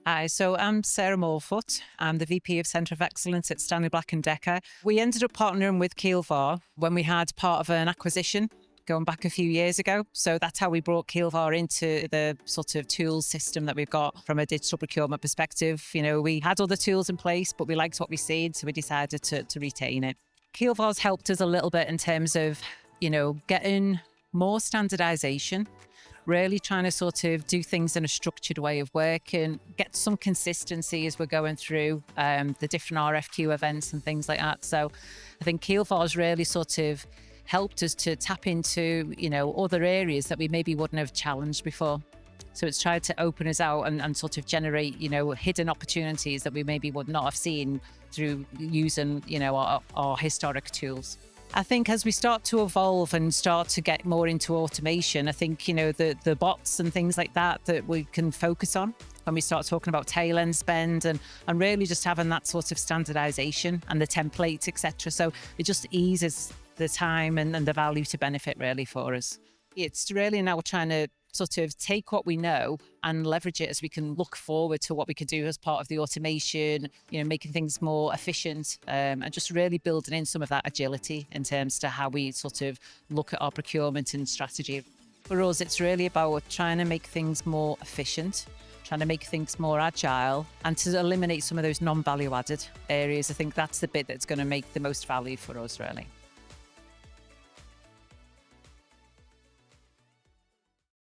Hi, so I'm Sarah Morfoot. I'm the VP of Centre of Excellence at Stanley Black Decker. We ended up partnering with Keelvar when we had part of an acquisition going back a few years ago. So that's how we brought Keelvar into the sort of tools system that we've got from a digital procurement perspective. You know, we had other tools in place, but we liked what we seen, so we decided to retain it. Keelvar's helped us a little bit in terms of, getting more standardisation, really trying to sort of do things in a structured way of working, get some consistency as we're going through the different RFQ events and things like that. So I think Keelvar's really sort of helped us to tap into, other areas that we maybe wouldn't have challenged before. So it's tried to open us out and sort of generate, hidden opportunities that we maybe would not have seen through using, our historic tools. I think as we start to evolve and start to get more into automation, I think, the bots and things like that we can focus on when we start talking about tail end spend and really just having that sort of standardization and the templates, etc. So it just eases the time and the value to benefit really for us. It's really now trying to sort of take what we know and leverage it as we can look forward to what we could do as part of the automation, making things more efficient, and just really building in some of that agility in terms to how we sort of look at our procurement and strategy. For us, it's really about trying to make things more efficient, trying to make things more agile, and to eliminate some of those non-value added areas. I think that's the bit that's going to make the most value for us, really.